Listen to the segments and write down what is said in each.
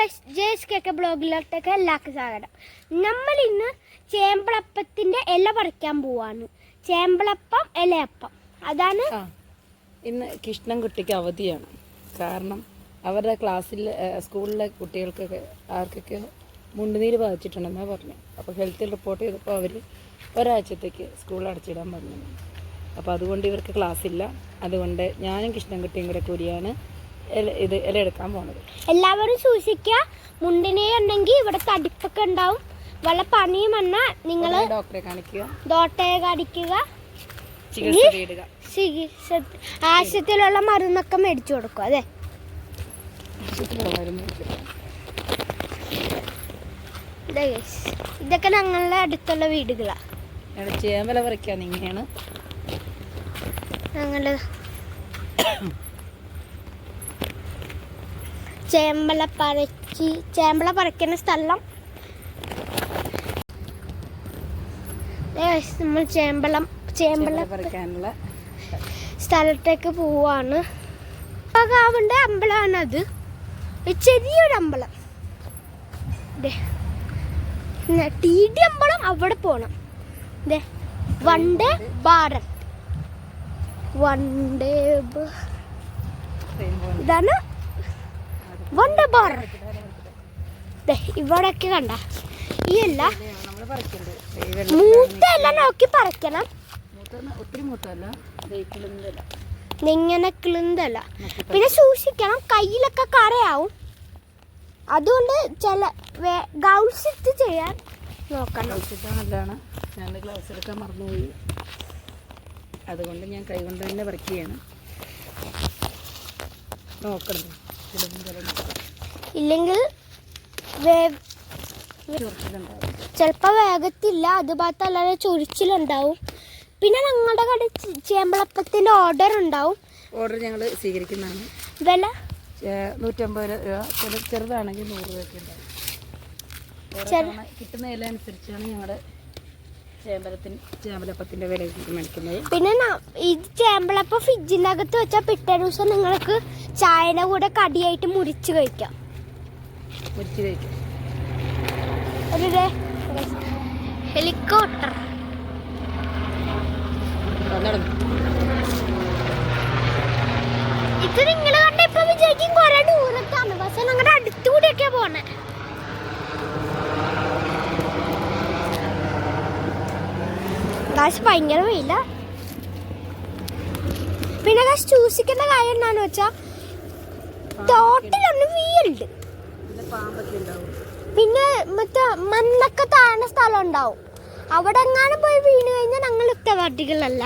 JSK ബ്ലോഗിലോട്ടൊക്കെ എല്ലാവർക്കും സ്വാഗതം. നമ്മൾ ഇന്ന് ചേമ്പളപ്പത്തിന്റെ ഇല പറിക്കാൻ പോവാണ്. ചേമ്പളപ്പം ഇലയപ്പം അതാണ് ഇന്ന് കൃഷ്ണൻകുട്ടിക്ക് അവധിയാണ്. കാരണം അവരുടെ സ്കൂളിലെ കുട്ടികൾക്കൊക്കെ ആർക്കൊക്കെ മുണ്ടുനീര് ബാധിച്ചിട്ടുണ്ടെന്നാണ് പറഞ്ഞു. അപ്പോൾ ഹെൽത്തിൽ റിപ്പോർട്ട് ചെയ്തപ്പോൾ അവർ ഒരാഴ്ചത്തേക്ക് സ്കൂൾ അടച്ചിടാൻ പറഞ്ഞു. അപ്പോൾ അതുകൊണ്ട് ഇവർക്ക് ക്ലാസ്സില്ല. അതുകൊണ്ട് ഞാനും കൃഷ്ണൻകുട്ടിയും കൂടെ കൂടിയാണ് ഇല എടുക്കാൻ പോകുന്നത്. എല്ലാവരും സൂക്ഷിക്കുക. മുണ്ടിനീര് ഉണ്ടെങ്കിൽ ഇവിടെ തടിപ്പൊക്കെ ഉണ്ടാവും. വല്ല പണിയും വന്നാൽ നിങ്ങൾ ഡോക്ടറെ കാണിക്കുക, ആശുപത്രിയിലുള്ള മരുന്നൊക്കെ മേടിച്ചു കൊടുക്കും. അതെ, ഇതൊക്കെ ഞങ്ങളുടെ അടുത്തുള്ള വീടുകളാ. ചേമ്പല പറിക്കാൻ ഇങ്ങനെയാണ് ഞങ്ങള് ചേമ്പല പറിക്കുന്ന സ്ഥലം. നമ്മൾ ചേമ്പല പറിക്കാനുള്ള സ്ഥലത്തേക്ക് പോവാണ്. കാവിന്റെ അമ്പലമാണ് അത്. ചെറിയൊരു അമ്പലം. TD അമ്പലം അവിടെ പോണം. വണ്ടേ ഭാരത് ഇതാണ് വണ്ടേ ഭാരത്. ഇവിടൊക്കെ കണ്ട ഈ അല്ല മൂത്തല്ല നോക്കി പറിക്കണം. ഇങ്ങനെ കിളുന്തല്ല. പിന്നെ സൂക്ഷിക്കണം, കയ്യിലൊക്കെ കറയാവും. അതുകൊണ്ട് ചില ഗ്ലൗസ് ഇട്ട് ചെയ്യാൻ നോക്കണം. നല്ലതാണ്. ഞാൻ ഗ്ലൗസ് എടുക്കാൻ മറന്നുപോയി. അതുകൊണ്ട് ഞാൻ കൈകൊണ്ട് തന്നെ പറിക്കുകയാണ്. നോക്കണം, ഇല്ലെങ്കിൽ ചിലപ്പോൾ വേഗത്തില്ല. അത് ഭാഗത്തല്ലാതെ ചൊരിച്ചിലുണ്ടാവും. പിന്നെ ഞങ്ങളുടെ കട ചേമ്പളപ്പത്തിൻ്റെ ഓർഡർ ഉണ്ടാവും. ഓർഡർ ഞങ്ങൾ സ്വീകരിക്കുന്നതാണ്. വില 150 രൂപ. ചെറുതാണെങ്കിൽ 100 രൂപയൊക്കെ ഉണ്ടാവും. കിട്ടുന്ന ഇല അനുസരിച്ചാണ് ഞങ്ങളുടെ ചേമ്പലപ്പത്തിൻ്റെ വില മേടിക്കുന്നത്. പിന്നെ ഇത് ചേമ്പലപ്പം ഫ്രിഡ്ജിനകത്ത് വെച്ചാൽ പിറ്റേ ദിവസം നിങ്ങൾക്ക് ചായയുടെ കൂടെ കടിയായിട്ട് മുറിച്ച് കഴിക്കാം. ഹെലികോപ്റ്റർ ഇത് നിങ്ങൾ കണ്ട ഇപ്പൊ വിജയിക്കും കുറെ ദൂരത്താണ്. പക്ഷെ ഞങ്ങളുടെ അടുത്തുകൂടിയൊക്കെയാ പോണേ. ഭയങ്കര വെയില. പിന്നെ സൂക്ഷിക്കേണ്ട കാര്യം എന്താന്ന് വെച്ചാ തോട്ടിലൊന്ന് വീലുണ്ട്. പിന്നെ മറ്റേ മണ്ണൊക്കെ താഴ്ന്ന സ്ഥലം ഉണ്ടാവും. അവിടെ എങ്ങാനും പോയി വീണ് കഴിഞ്ഞാൽ ഞങ്ങൾ ഉത്തരവാദികളല്ല.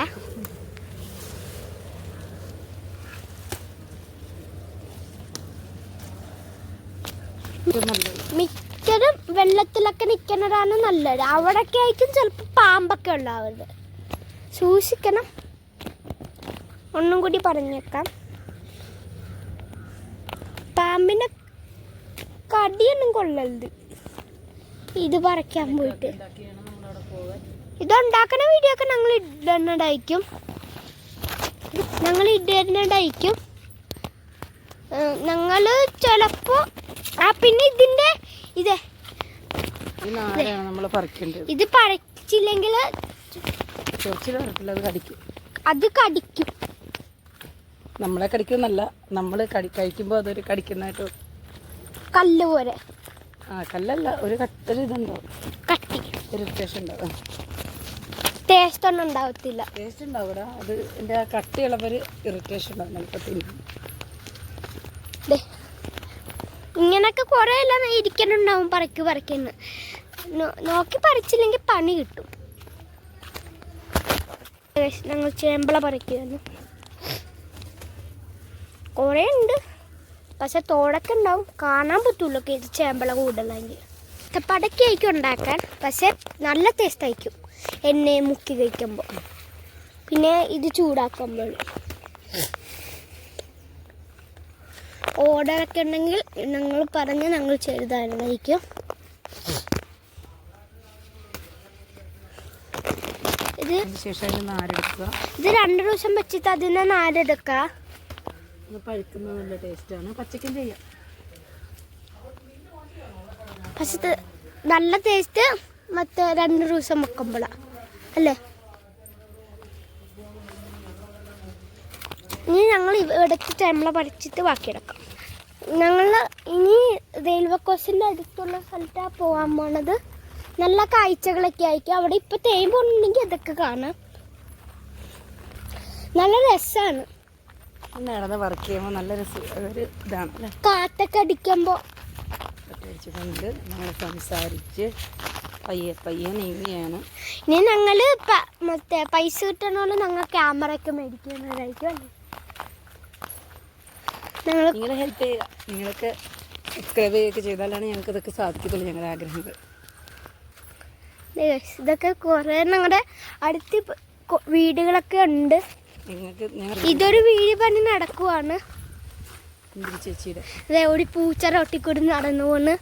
മിക്കതും വെള്ളത്തിലൊക്കെ നിൽക്കുന്നതാണ് നല്ലത്. അവിടെയൊക്കെ ആയിരിക്കും ചിലപ്പോൾ പാമ്പൊക്കെ ഉണ്ടാവുന്നത്. സൂക്ഷിക്കണം. ഒന്നും കൂടി പറഞ്ഞേക്കാം, പാമ്പിന്റെ കടിയൊന്നും കൊള്ളരുത്. ഇത് പറിക്കാൻ പോയിട്ട് ഇതുണ്ടാക്കുന്ന വീഡിയോ ഒക്കെ ഞങ്ങൾ ഇടുന്നതായിരിക്കും. ഞങ്ങൾ ചിലപ്പോ പിന്നെ ഇതിന്റെ ഇത് പറിച്ചില്ലെങ്കിൽ അത് കടിക്കും. നമ്മളെ കടിക്കുന്നല്ല, നമ്മൾ കഴിക്കുമ്പോൾ അതൊരു കടിക്കുന്നതായിട്ട് കല്ല് പോലെ. കല്ലല്ല, ഒരു ഇതുണ്ടാവും, കട്ടി, ഇറിറ്റേഷൻ ഉണ്ടാവും. ടേസ്റ്റ് ഒന്നും ഉണ്ടാവത്തില്ല. ടേസ്റ്റ് ഉണ്ടാവില്ല. അത് എൻ്റെ ആ കട്ടിയുള്ളവര് ഇറിറ്റേഷൻ ഉണ്ടാവും. നമുക്ക് തിന്നും. ഇങ്ങനൊക്കെ കുറെ എല്ലാം ഇരിക്കുന്നുണ്ടാവും. പറിക്കുന്നു നോക്കി പറിച്ചില്ലെങ്കിൽ പണി കിട്ടും. ഞങ്ങൾ ചേമ്പള പറിക്കുന്നു. കുറേ ഉണ്ട്, പക്ഷെ തോടൊക്കെ ഉണ്ടാവും. കാണാൻ പറ്റുള്ളൂ ഇത് ചേമ്പള കൂടുതലെങ്കിൽ. പടക്കായിരിക്കും ഉണ്ടാക്കാൻ, പക്ഷെ നല്ല ടേസ്റ്റ് ആയിരിക്കും എണ്ണയെ മുക്കി കഴിക്കുമ്പോൾ. പിന്നെ ഇത് ചൂടാക്കുമ്പോൾ ഓർഡറൊക്കെ ഉണ്ടെങ്കിൽ ഞങ്ങൾ പറഞ്ഞ് ഞങ്ങൾ ചെയ്തായിരിക്കും. ഇത് 2 ദിവസം വെച്ചിട്ട് അതിനെ നാരെടുക്കുക. പഴുക്കുന്ന നല്ല ടേസ്റ്റാണ്. പച്ചക്കും ചെയ്യാം. പക്ഷെ നല്ല ടേസ്റ്റ് മറ്റേ 2 ദിവസം വെക്കുമ്പോഴാണ് അല്ലേ. ഇനി ഞങ്ങൾ ഇവിടുത്തെ ചേമ്പള പറിച്ചിട്ട് ബാക്കിയെടുക്കാം. ഞങ്ങൾ ഇനി റെയിൽവേ ക്രോസിൻ്റെ അടുത്തുള്ള സ്ഥലത്താണ് പോകാൻ പോണത്. നല്ല കാഴ്ചകളൊക്കെ ആയിരിക്കും അവിടെ. ഇപ്പോൾ തേൻ പോകണമെങ്കിൽ അതൊക്കെ കാണാം. നല്ല രസമാണ്. നടന്ന് വർക്ക് ചെയ്യുമ്പോൾ നല്ല ഒരു ഇതാണ് അല്ലേ. കാറ്റൊക്കെ അടിക്കുമ്പോൾ കൊണ്ട് ഞങ്ങൾ സംസാരിച്ച് പയ്യെ നീങ്ങിയാണ്. ഇനി ഞങ്ങൾ മറ്റേ പൈസ കിട്ടണോണ്ട് ഞങ്ങൾ ക്യാമറ ഒക്കെ മേടിക്കുന്നതായിരിക്കും അല്ലേ. നിങ്ങൾ ഹെൽപ്പ് ചെയ്യുക. നിങ്ങൾക്ക് സബ്സ്ക്രൈബ് ചെയ്യുകയൊക്കെ ചെയ്താലാണ് ഞങ്ങൾക്ക് ഇതൊക്കെ സാധിക്കത്തുള്ളൂ. ഞങ്ങളുടെ ആഗ്രഹങ്ങൾ ഇതൊക്കെ കുറേ ഞങ്ങളുടെ അടുത്ത് വീടുകളൊക്കെ ഉണ്ട്. ഇതൊരു വീട് പണി നടക്കുവാണ്. ചേച്ചിയുടെ അതെ, ഒരു പൂച്ച റൊട്ടിക്കൂടി നടന്നു പോണ്.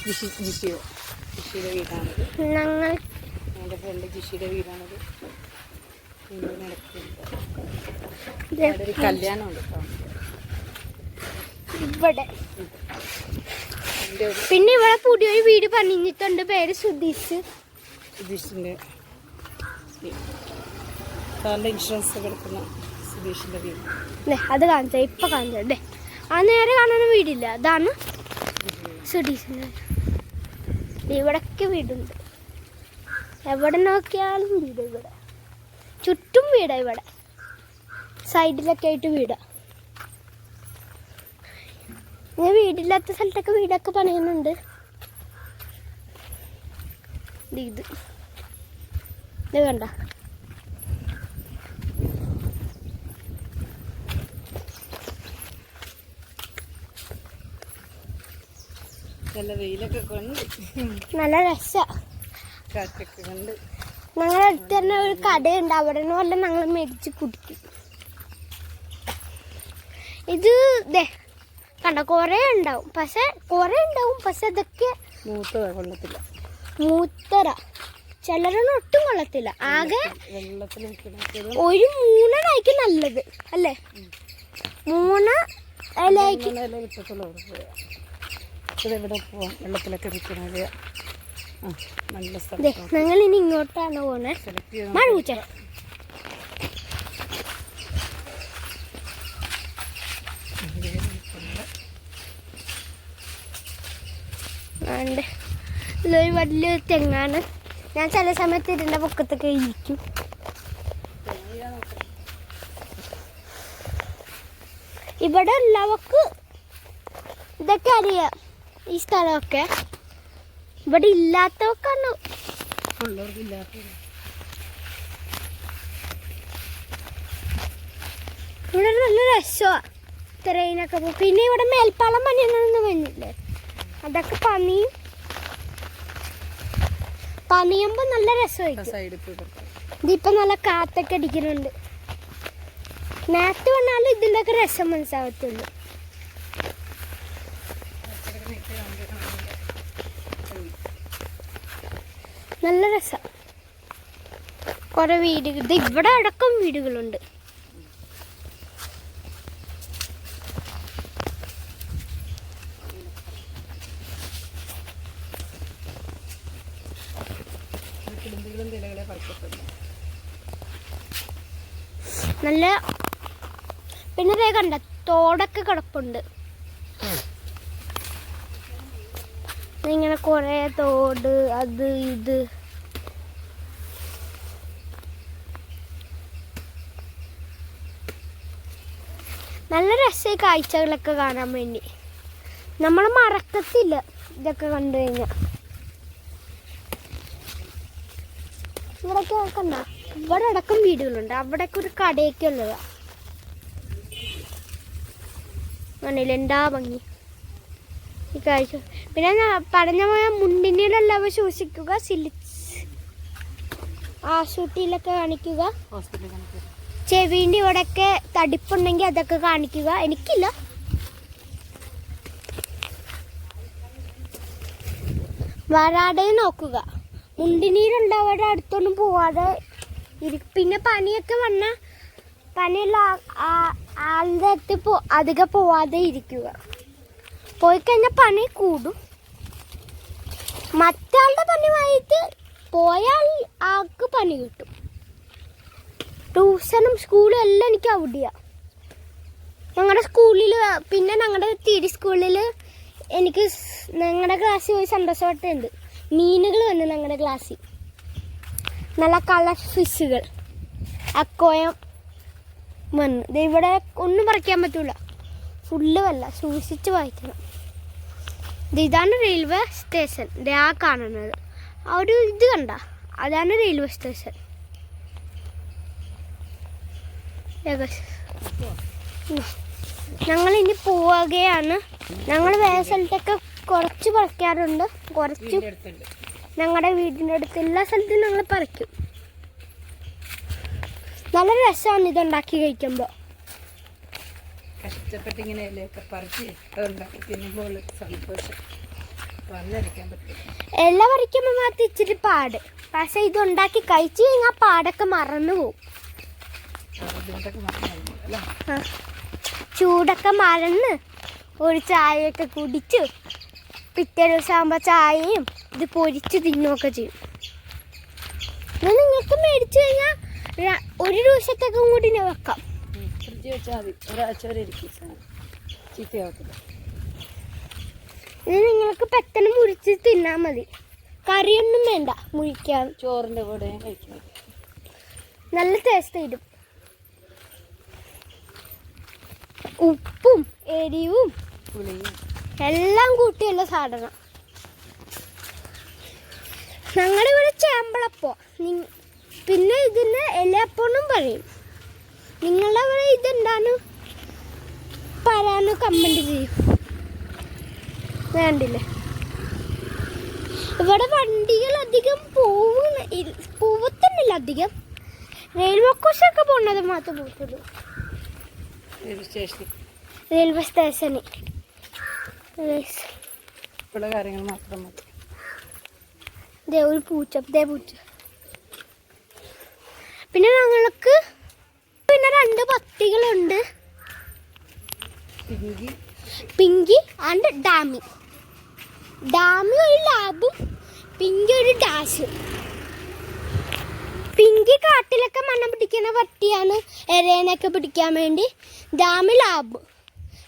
ജിഷിയുടെ വീടാണിത്. ഞങ്ങളുടെ ഫ്രണ്ട് ജിഷിയുടെ വീടാണിത്. ഒരു കല്യാണം ഉണ്ട് ഇവിടെ. പിന്നെ ഇവിടെ പുതിയൊരു വീട് പണിഞ്ഞിട്ടുണ്ട്. പേര് സുധീഷ്. സുധീഷിൻ്റെ കാറിൻ്റെ ഇൻഷുറൻസ് എടുക്കുന്ന സുധീഷിൻ്റെ വീട്. അത് കാണിച്ച ഇപ്പൊ കാണിച്ചേ. ആ നേരെ കാണുന്ന വീടില്ല, അതാണ് സുധീഷിൻ്റെ. ഇവിടൊക്കെ വീടുണ്ട്. എവിടെ നോക്കിയാലും വീട്. ഇവിടെ ചുറ്റും വീടാ. ഇവിടെ സൈഡിലൊക്കെ ആയിട്ട് വീടാ. ഞാൻ വീടില്ലാത്ത സ്ഥലത്തൊക്കെ വീടൊക്കെ പണിയുന്നുണ്ട്. ഇത് കണ്ട. നല്ല വെയിലൊക്കെ കൊണ്ട് നല്ല രസ. കാറ്റൊക്കെ കൊണ്ട് ഞങ്ങളുടെ അടുത്ത് തന്നെ ഒരു കടയുണ്ട്. അവിടെ നിന്ന് വല്ല ഞങ്ങൾ മേടിച്ച് കുടിക്കും. ഇത് കണ്ട കുറേ ഉണ്ടാവും. പക്ഷെ അതൊക്കെ മൂത്തര. ചിലരൊന്നും ഒട്ടും കൊള്ളത്തില്ല. ആകെ ഒരു 3 ഇലയ്ക്ക് നല്ലത് അല്ലേ. 3 ഇലയ്ക്ക് വെള്ളത്തിലൊക്കെ നിൽക്കുന്നത് നല്ല സ്ഥലം. ഞങ്ങൾ ഇനി ഇങ്ങോട്ടാണ് പോണേ. മഴ പൂച്ച ഇതൊരു വലിയൊരു തെങ്ങാണ്. ഞാൻ ചില സമയത്ത് ഇതിൻ്റെ പൊക്കത്തൊക്കെ ഇരിക്കും. ഇവിടെ ഉള്ളവർക്ക് ഇതൊക്കെ അറിയാം, ഈ സ്ഥലമൊക്കെ. ഇവിടെ ഇല്ലാത്തവർക്കാണ്. ഇവിടെ നല്ല രസമാണ് ട്രെയിനൊക്കെ പോകും. പിന്നെ ഇവിടെ മേൽപ്പാലം പണിയണമെന്ന് പറഞ്ഞില്ലേ, അതൊക്കെ പണിയുമ്പോൾ നല്ല രസമായിരിക്കും. ഇതിപ്പോൾ നല്ല കാറ്റൊക്കെ അടിക്കുന്നുണ്ട്. നേരത്തെ വന്നാലും ഇതിൻ്റെയൊക്കെ രസം മനസ്സിലാവത്തുള്ളൂ. നല്ല രസം. കുറേ വീടുകൾ. ഇവിടെ അടക്കം വീടുകളുണ്ട്. നല്ല പിന്നെ കണ്ട തോടൊക്കെ കിടപ്പുണ്ട്. ഇങ്ങനെ കുറേ തോട്, അത് ഇത്. നല്ല രസമായി കാഴ്ചകളൊക്കെ കാണാൻ വേണ്ടി. നമ്മൾ മറക്കത്തില്ല ഇതൊക്കെ കണ്ടു കഴിഞ്ഞാൽ. ഇവിടെയൊക്കെ കണ്ട, ഇവിടെ അടക്കം വീടുകളുണ്ട്. അവിടെയൊക്കെ ഒരു കടയൊക്കെ ഉള്ളതാ. കണ്ടില്ല എന്താ ഭംഗി ഈ കാഴ്ച. പിന്നെ പറഞ്ഞ പോലെ മുണ്ടിനെല്ലാം സൂക്ഷിക്കുക. ആശുപത്രിയിലൊക്കെ കാണിക്കുക. ചെവിൻ്റെ ഇവിടെയൊക്കെ തടിപ്പുണ്ടെങ്കിൽ അതൊക്കെ കാണിക്കുക. എനിക്കില്ല. വരാതെ നോക്കുക. മുണ്ടിനീരുണ്ടവരുടെ അടുത്തൊന്നും പോവാതെ. പിന്നെ പനിയൊക്കെ വന്നാൽ പനിയുള്ള ആളുടെ അടുത്ത് അധികം പോവാതെ ഇരിക്കുക. പോയി കഴിഞ്ഞാൽ പണി കൂടും. മറ്റാളുടെ പണിയുമായിട്ട് പോയാൽ ആൾക്ക് പണി കിട്ടും. ട്യൂഷനും സ്കൂളും എല്ലാം എനിക്ക് അവിടെയാണ്. ഞങ്ങളുടെ സ്കൂളിൽ, പിന്നെ ഞങ്ങളുടെ തിരി സ്കൂളിൽ എനിക്ക് ഞങ്ങളുടെ ക്ലാസ്സിൽ പോയി സന്തോഷമായിട്ടുണ്ട്. മീനുകൾ വന്നു ഞങ്ങളുടെ ക്ലാസ്സിൽ, നല്ല കളർ ഫിഷുകൾ, അക്കോയം വന്നു. ഇവിടെ ഒന്നും പറിക്കാൻ പറ്റൂല, ഫുള്ള് വല്ല സൂക്ഷിച്ച് വായിക്കണം. ഇതാണ് റെയിൽവേ സ്റ്റേഷൻ. ആ കാണുന്നത് ആ ഒരു ഇത് കണ്ട, അതാണ് റെയിൽവേ സ്റ്റേഷൻ. ഞങ്ങൾ ഇനി പോവുകയാണ്. ഞങ്ങൾ വേറെ സ്ഥലത്തൊക്കെ കുറച്ച് പറിക്കാറുണ്ട്, കുറച്ച് ഞങ്ങളുടെ വീടിൻ്റെ അടുത്ത് എല്ലാ സ്ഥലത്തും ഞങ്ങൾ പറിക്കും. നല്ല രസമാണ് ഇതുണ്ടാക്കി കഴിക്കുമ്പോൾ. കഷ്ടപ്പെട്ടിങ്ങനെ ഇലയൊക്കെ പറിച്ച് ഉണ്ടാക്കി തിന്നുമ്പോൾ സന്തോഷം പറഞ്ഞറിയിക്കാൻ പറ്റും. ഇല പറിക്കുമ്പോൾ മാത്രം ഇച്ചിരി പാട്, പക്ഷെ ഇതുണ്ടാക്കി കഴിച്ചു കഴിഞ്ഞാൽ പാടൊക്കെ മറന്നു പോകും. ചൂടൊക്കെ മറന്ന് ഒരു ചായയൊക്കെ കുടിച്ച് പിറ്റേ ദിവസം ആകുമ്പോൾ ചായയും ഇത് പൊരിച്ച് തിന്നുമൊക്കെ ചെയ്യും. ഇത് നിങ്ങൾക്ക് മേടിച്ചു കഴിഞ്ഞാൽ ഒരു ദിവസത്തേക്കും കൂടി വെക്കാം. ഫ്രിഡ്ജ് വെച്ചാൽ മതി, ഒരാഴ്ച വരെ ഇരിക്കും, ചീത്തയാവത്തില്ല. ഇത് നിങ്ങൾക്ക് പെട്ടെന്ന് മുറിച്ച് തിന്നാൽ മതി, കറിയൊന്നും വേണ്ട മുറിക്കാൻ. ചോറിൻ്റെ കൂടെ കഴിക്കാൻ നല്ല ടേസ്റ്റ് ആയിട്ടും. ഉപ്പും എരിവും പുളിയും എല്ലാം കൂട്ടിയുള്ള സാധനം. ഞങ്ങളുടെ ഇവിടെ ചേമ്പളപ്പോ, പിന്നെ ഇതിന് ഇലയപ്പോന്നും പറയും. നിങ്ങളുടെ അവിടെ ഇതെന്താണ് പറയാനോ കമന്റ് ചെയ്യും. വേണ്ടില്ലേ, ഇവിടെ വണ്ടികൾ അധികം പോവത്തുന്നില്ല. അധികം റെയിൽവേ കോച്ചൊക്കെ പോകുന്നത് മാത്രമേ പോകത്തുള്ളൂ. റെയിൽവേ സ്റ്റേഷനിൽ കാര്യങ്ങൾ മാത്രം മതി. ഒരു പൂച്ച. പിന്നെ ഞങ്ങൾക്ക് പിന്നെ 2 പട്ടികളുണ്ട്, പിങ്കി ആൻഡ് ഡാമി. ഡാമി ഒരു ലാബും പിങ്കി ഒരു ഡാഷും. പിങ്കി കാട്ടിലൊക്കെ മണ്ണ് പിടിക്കുന്ന പട്ടിയാണ്, എരേനൊക്കെ പിടിക്കാൻ വേണ്ടി. ഡാമി ലാബ്,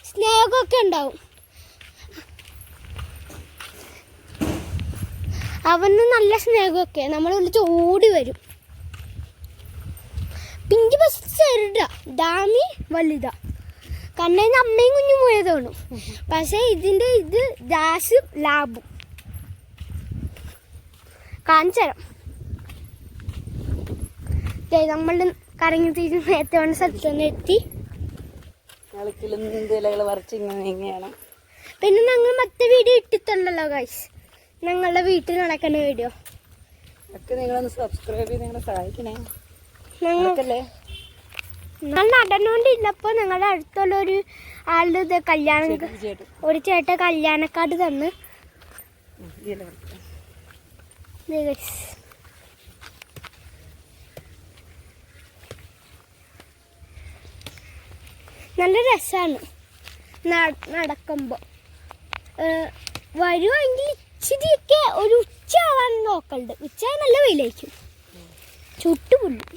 സ്നേഹമൊക്കെ ഉണ്ടാവും. അവന് നല്ല സ്നേഹമൊക്കെ, നമ്മൾ വിളിച്ച് ഓടി വരും. പിങ്കി ബസ് ചെറുതാ, ഡാമി വലുതാ. കണ്ണേന്ന് അമ്മയും കുഞ്ഞും പോയതാണ്. പക്ഷേ ഇതിൻ്റെ ഇത് ഡാഷും ലാബും കാണിച്ചു തരാം. നമ്മൾ കറങ്ങി തിരിഞ്ഞ് നേരത്തെ വേണ്ട സ്ഥലത്ത് തന്നെ എത്തി. പിന്നെ ഞങ്ങൾ മറ്റേ വീഡിയോ ഇട്ടിട്ടുണ്ടല്ലോ ഗൈസ്, ഞങ്ങളുടെ വീട്ടിൽ നടക്കുന്ന വീഡിയോ. നിങ്ങളൊന്ന് സബ്സ്ക്രൈബ് ചെയ്ത് നിങ്ങളെ സഹായിക്കണേ. ഞങ്ങൾ നടന്നുകൊണ്ടിരുന്നപ്പോൾ ഞങ്ങളുടെ അടുത്തുള്ള ഒരു ആളുടെ ഇത് ഒരു ചേട്ടൻ കല്യാണക്കാർഡ് തന്ന്. നല്ല രസമാണ് നടക്കുമ്പോൾ. വരുവാണെങ്കിൽ ഇച്ചിരിയൊക്കെ ഒരു ഉച്ച ആവാൻ നോക്കലുണ്ട്. ഉച്ച നല്ല വെയിലായിരിക്കും, ചുട്ടുപുല്ലും.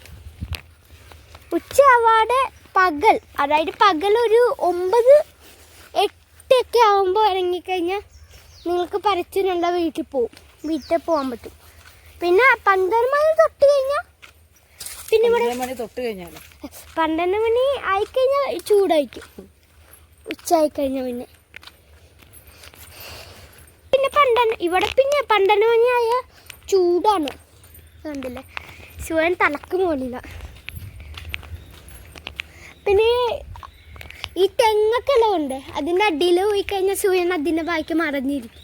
ഉച്ച ആവാതെ പകൽ, അതായത് പകൽ ഒരു 9-8 ഒക്കെ ആകുമ്പോൾ ഇറങ്ങിക്കഴിഞ്ഞാൽ നിങ്ങൾക്ക് പറിച്ച് ഞങ്ങളുടെ വീട്ടിൽ പോകാൻ പറ്റും. പിന്നെ 12 മണി തൊട്ട് കഴിഞ്ഞാൽ, പിന്നെ ഇവിടെ 12 മണി ആയിക്കഴിഞ്ഞാൽ ചൂടായിരിക്കും. ഉച്ച ആയിക്കഴിഞ്ഞാൽ പിന്നെ ഇവിടെ പിന്നെ 12 മണിയായ ചൂടാണ്. കണ്ടില്ലേ, സൂര്യൻ തലക്ക് പോലില്ല. പിന്നെ ഈ തെങ്ങൊക്കെ എല്ലാം ഉണ്ട്, അതിൻ്റെ അടിയിൽ പോയി കഴിഞ്ഞാൽ സൂര്യൻ അതിൻ്റെ ബാക്കി മറഞ്ഞിരിക്കും,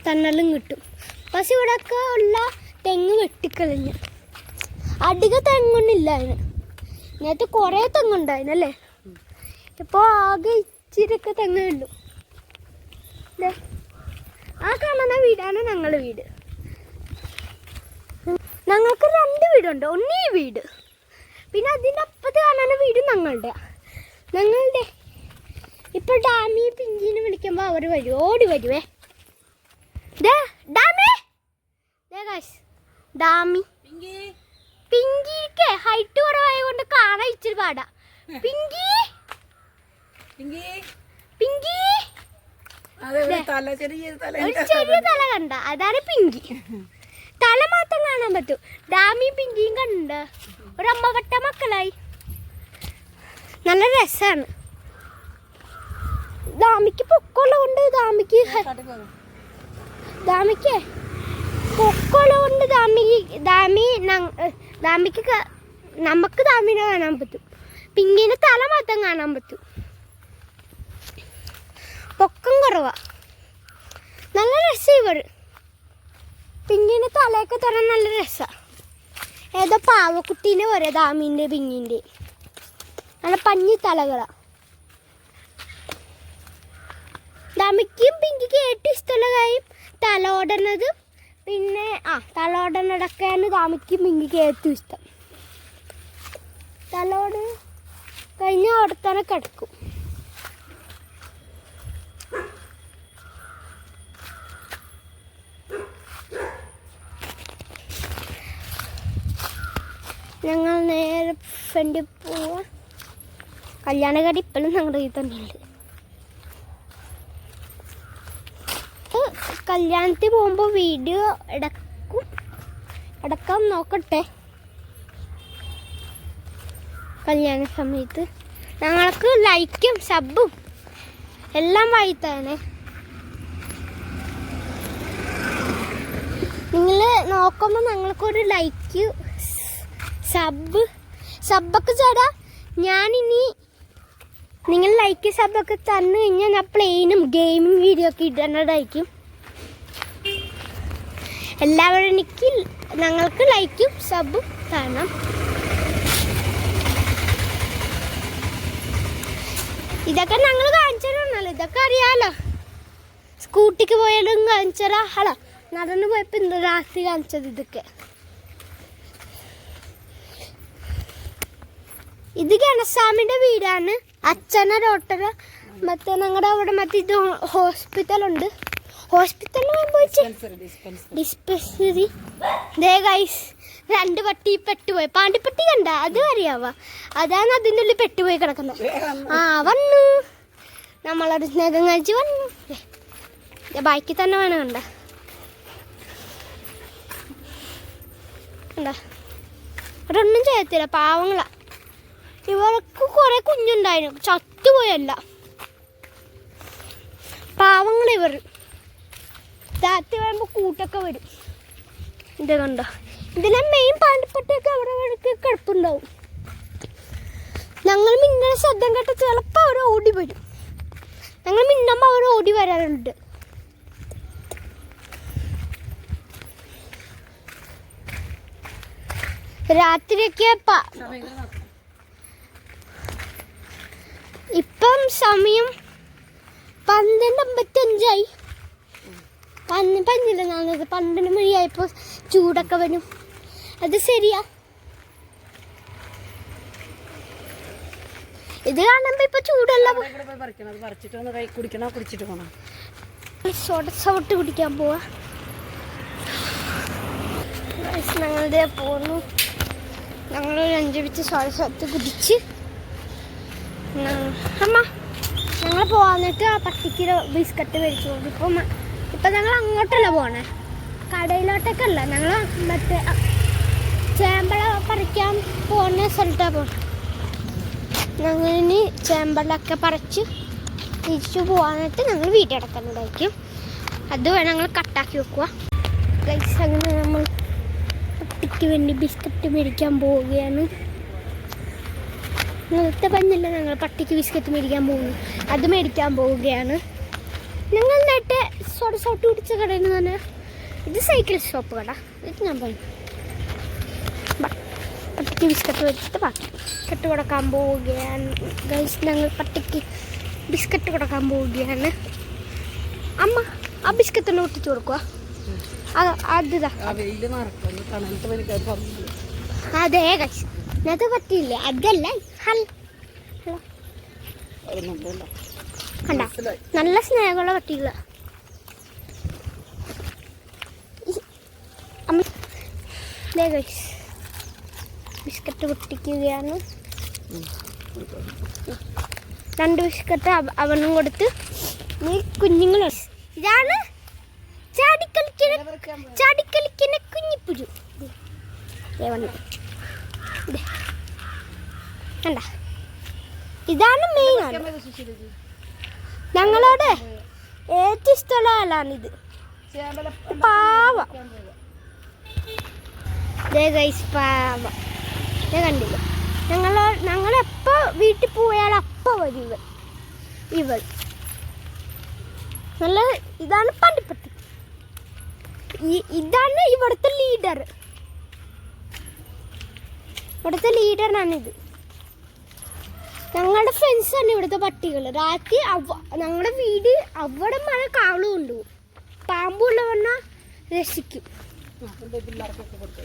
തണലും കിട്ടും. പക്ഷെ ഇവിടെയൊക്കെ ഉള്ള തെങ്ങ് വെട്ടിക്കളഞ്ഞു, അധികം തെങ്ങൊന്നുമില്ല അതിന്. നേരത്തെ കുറേ തെങ്ങുണ്ടായിരുന്നല്ലേ, ഇപ്പോൾ ആകെ ഇച്ചിരിയൊക്കെ തെങ്ങേ ഉള്ളൂ. ആ കാണുന്ന വീടാണ് ഞങ്ങളുടെ വീട്. ഞങ്ങൾക്ക് 2 വീടുണ്ട്. ഒന്ന് ഈ വീട്, പിന്നെ അതിൻ്റെ അപ്പുറത്ത് കാണുന്ന വീട് ഞങ്ങളുടെ. ഞങ്ങളുടെ ഇപ്പൊ ഡാമി പിഞ്ചിനെ വിളിക്കുമ്പോ അവർ വരും, ഓടി വരുവേ. ഡാമി ഡാമി പിങ്കിക്ക് ഹൈറ്റ് കുറവായ കൊണ്ട് കാണാൻ ഇച്ചിരി പാടാ. പിങ്കി പിങ്കി ഒരു ചെറിയ തല കണ്ട, അതാണ് പിങ്കി. തല മാത്രം കാണാൻ പറ്റും. ഡാമിയും പിങ്കിയും കണ്ട ഒരു അമ്മകട്ട മക്കളായി. നല്ല രസാണ്. ഡാമിക്ക് പൊക്കമുള്ള കൊണ്ട് ഡാമിക്ക് പൊക്കമുള്ള കൊണ്ട് ഡാമിക്ക് നമുക്ക് ഡാമിനെ കാണാൻ പറ്റും. പിങ്കിന് തല മാത്രം കാണാൻ പറ്റും. പൊക്കം കുറവാ. നല്ല രസം ഇവർ. പിങ്കിന് തലയൊക്കെ തരാൻ നല്ല രസമാണ്. ഏതോ പാവക്കുട്ടീനെ പോലെ ഡാമിൻ്റെ പിങ്കിൻ്റെ നല്ല പഞ്ഞി തലകളാ. ഡാമിക്കും പിങ്കിക്ക് ഏറ്റവും ഇഷ്ടമുള്ള കാര്യം തലോടണതും പിന്നെ തലോടണതൊക്കെയാണ് ഡാമിക്കും പിങ്കിക്ക് ഏറ്റവും ഇഷ്ടം. തലോട് കഴിഞ്ഞ അവിടെ തന്നെ കിടക്കും. ഞങ്ങൾ നേരെ ഫ്രണ്ടിൽ പോവാ. കല്യാണക്കാരി ഇപ്പോഴും ഞങ്ങളുടെ കയ്യിൽ തന്നെയുണ്ട്. കല്യാണത്തിൽ പോകുമ്പോൾ വീഡിയോ എടുക്കാൻ നോക്കട്ടെ. കല്യാണ സമയത്ത് ഞങ്ങൾക്ക് ലൈക്കും സബും എല്ലാം വായിത്താനെ. നിങ്ങൾ നോക്കുമ്പോൾ ഞങ്ങൾക്കൊരു ലൈക്ക് സബൊക്കെ ചേടാ. ഞാനിനി നിങ്ങൾ ലൈക്ക് സബൊക്കെ തന്നു കഴിഞ്ഞാൽ ഞാൻ പ്ലെയിനും ഗെയിമിങ് വീഡിയോ ഒക്കെ ഇടേണ്ടതായിരിക്കും. എല്ലാവരും ഞങ്ങൾക്ക് ലൈക്കും സബും തരണം. ഇതൊക്കെ ഞങ്ങൾ കാണിച്ചതാണല്ലോ, ഇതൊക്കെ അറിയാലോ. സ്കൂട്ടിക്ക് പോയാലും കാണിച്ചതാ. ഹലോ നടന്നു പോയപ്പോൾ ഇന്ന് രാത്രി കാണിച്ചത് ഇതൊക്കെ. ഇത് ഗണസ്വാമിയുടെ വീടാണ്. അച്ഛനെ ഡോക്ടർ മറ്റേ ഞങ്ങളുടെ അവിടെ മറ്റേ ഇത് ഹോസ്പിറ്റലുണ്ട്. ഹോസ്പിറ്റലിൽ ഡിസ്പെൻസറി. ഗൈസ് 2 പട്ടി പെട്ടുപോയി. പാണ്ടിപ്പട്ടി കണ്ട അത് അറിയാവാ. അതാണ് അതിൻ്റെ ഉള്ളിൽ പെട്ടുപോയി കിടക്കുന്നത്. വന്നു നമ്മളത് സ്നേഹം കഴിച്ച് വന്നു. ബൈക്കിൽ തന്നെ വേണം കണ്ട ഒരൊന്നും ചെയ്യത്തില്ല, പാവങ്ങളാ. ഇവർക്ക് കുറെ കുഞ്ഞുണ്ടായിരുന്നു, ചത്തുപോയല്ല. പാവങ്ങൾ ഇവർ. രാത്രി വരുമ്പോൾ കൂട്ടൊക്കെ വരും. ഇത് കണ്ടോ, ഇതിലെ മെയിൻ പാണ്ടിപ്പട്ടിയൊക്കെ അവിടെ കിടപ്പുണ്ടാവും. ഞങ്ങൾ മിന്നലെ ശബ്ദം കേട്ട ചിലപ്പോൾ അവർ ഓടി വരും. ഞങ്ങൾ മിന്നുമ്പോൾ അവർ ഓടി വരാറുണ്ട്. രാത്രിയൊക്കെ ഇപ്പം സമയം 12:55. 12 മണിയായപ്പോൾ ചൂടൊക്കെ വരും. അത് ശരിയാ. ഇത് കാണുമ്പോ ഇപ്പൊ ചൂടല്ല. സോട്ട് കുടിക്കാൻ പോവാ. ഞങ്ങളുടെ പോന്നു. ഞങ്ങൾ 5 വെച്ച് സോട്ട് കുടിച്ച് അമ്മ ഞങ്ങൾ പോന്നിട്ട് ആ പട്ടിക്ക് ബിസ്ക്കറ്റ് മേടിച്ചു. ഇപ്പം ഞങ്ങൾ അങ്ങോട്ടല്ല പോണേ, കടയിലോട്ടൊക്കെയല്ല. ഞങ്ങൾ മറ്റേ ചേമ്പള പറിക്കാൻ പോകുന്ന സ്ഥലത്താണ് പോണേ. ഞങ്ങളിനി ചേമ്പളൊക്കെ പറിച്ച് തിരിച്ചു പോകാനായിട്ട് ഞങ്ങൾ വീട്ടിലടക്കുന്നുണ്ടായിരിക്കും. അത് ഞങ്ങൾ കട്ടാക്കി വെക്കുക. ഗൈസ് അങ്ങനെ നമ്മൾ പട്ടിക്ക് വേണ്ടി ബിസ്ക്കറ്റ് മേടിക്കാൻ പോവുകയാണ്. നേരത്തെ പറഞ്ഞില്ല ഞങ്ങൾ പട്ടിക്ക് ബിസ്ക്കറ്റ് മേടിക്കാൻ പോകുന്നു. അത് മേടിക്കാൻ പോവുകയാണ്. ഞങ്ങൾ നേരത്തെ സോട്ട് കുടിച്ച കടയിൽ നിന്ന് തന്നെ. ഇത് സൈക്കിൾ ഷോപ്പ് കട. ഇത് ഞാൻ പറഞ്ഞു പട്ടിക്ക് ബിസ്ക്കറ്റ് വെച്ചിട്ട് ബാക്കി ബിസ്ക്കറ്റ് കൊടുക്കാൻ പോവുകയാണ്. ഗൈസ് ഞങ്ങൾ പട്ടിക്ക് ബിസ്ക്കറ്റ് കൊടുക്കാൻ പോവുകയാണ്. അമ്മ ആ ബിസ്ക്കറ്റ് ഒട്ടിച്ചു കൊടുക്കുക. അതെ ഗൈസ് അത് പറ്റിയില്ല. അതല്ല വരുന്നുണ്ടല്ലോ. കണ്ട മനസ്സിലായി. നല്ല സ്നേഹമുള്ള പട്ടികളാ. ബിസ്ക്കറ്റ് പൊട്ടിക്കുകയാണ്. 2 ബിസ്ക്കറ്റ് അവനും കൊടുത്ത് നീ കുഞ്ഞുങ്ങൾ. ഇതാണ് ചാടിക്കളിക്കുന്ന കുഞ്ഞിപ്പുരു. കണ്ട ഇതാണ് മെയിൻ. ഞങ്ങളോട് ഏറ്റവും ഇഷ്ടമുള്ള ആളാണിത്. പാവ പാവ കണ്ടില്ല. ഞങ്ങളെപ്പോ വീട്ടിൽ പോയാൽ അപ്പം വരും ഇവൾ. നല്ല ഇതാണ് പണ്ടിപ്പട്ടി. ഇതാണ് ഇവിടുത്തെ ലീഡർ. ഇവിടുത്തെ ലീഡറാണിത്. ഞങ്ങളുടെ ഫ്രണ്ട്സാണ് ഇവിടുത്തെ പട്ടികൾ. രാത്രി ഞങ്ങളുടെ വീട് അവിടെ മഴ കാവളും കൊണ്ടുപോകും. പാമ്പുള്ളവണ്ണ രക്ഷിക്കും. പിള്ളേർക്കൊക്കെ കൊടുത്തു.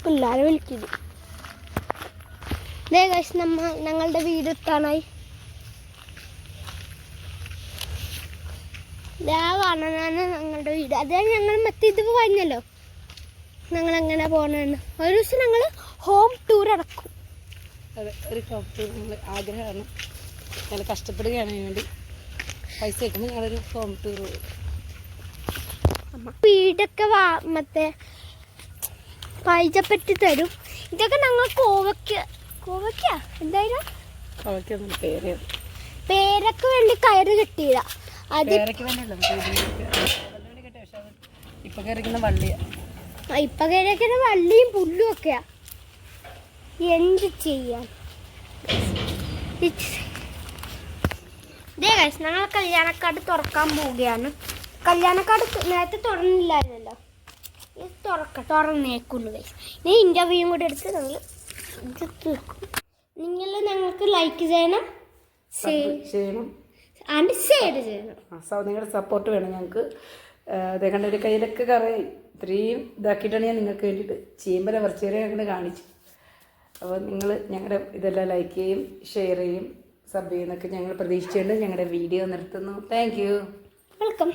പിള്ളേരെ വിളിക്കുന്നു. ഞങ്ങളുടെ വീട് എത്താനായി. കാണാനാണ് ഞങ്ങളുടെ വീട്. അതേ ഞങ്ങൾ മറ്റേ ഇത് കഴിഞ്ഞല്ലോ. ഞങ്ങൾ എങ്ങനെ പോകണമെന്ന് ഒരു ദിവസം ഞങ്ങൾ ഹോം ടൂർ ഇറക്കും. അതെ, ഒരു ഹോം ടൂർ നമ്മൾ ആഗ്രഹമാണ്. ഞങ്ങൾ കഷ്ടപ്പെടുകയാണ് അതിന് വേണ്ടി. പൈസ കിട്ടുമ്പോൾ ഞങ്ങളൊരു ഹോം ടൂർ പോകും. വീടൊക്കെ മറ്റേ പൈസപ്പെട്ടി തരും. ഇതൊക്കെ ഞങ്ങൾ കോവയ്ക്ക എന്തായാലും പേരൊക്കെ വേണ്ടി കയറ് കെട്ടിയതാ. അത് ഇപ്പൊ കയറിക്കുന്ന വള്ളിയാ. ഇപ്പൊ കയറിക്കുന്ന വള്ളിയും പുല്ലും ഒക്കെയാ. എന്ത് ചെയ്യാൻ. ഞങ്ങൾ കല്യാണക്കാർഡ് തുറക്കാൻ പോവുകയാണ്. കല്യാണക്കാർഡ് നേരത്തെ തുറന്നില്ലായിരുന്നല്ലോ. ഇത് തുറന്നേക്കുള്ളൂ ഗൈസ്. ഇനി ഇൻ്റർവ്യൂവും കൂടെ എടുത്ത് ഞങ്ങൾ ഇത് തീർക്കും. നിങ്ങൾ ഞങ്ങൾക്ക് ലൈക്ക് ചെയ്യണം, ചെയ്യണം, ആൻഡ് ഷെയർ ചെയ്യണം. നിങ്ങളുടെ സപ്പോർട്ട് വേണം ഞങ്ങൾക്ക്. അതേ കണ്ട ഒരു കയ്യിലൊക്കെ കറി ഇത്രയും ഇതാക്കിയിട്ടാണ് ഞാൻ നിങ്ങൾക്ക് വേണ്ടിയിട്ട് ചീമ്പല കുറച്ച് നേരം ഞങ്ങൾ കാണിച്ചു. അപ്പോൾ നിങ്ങൾ ഞങ്ങളുടെ ഇതെല്ലാം ലൈക്ക് ചെയ്യും, ഷെയർ ചെയ്യും, സബ് ചെയ്യുന്നൊക്കെ ഞങ്ങൾ പ്രതീക്ഷിച്ചുകൊണ്ട് ഞങ്ങളുടെ വീഡിയോ നിർത്തുന്നു. Thank you. വെൽക്കം.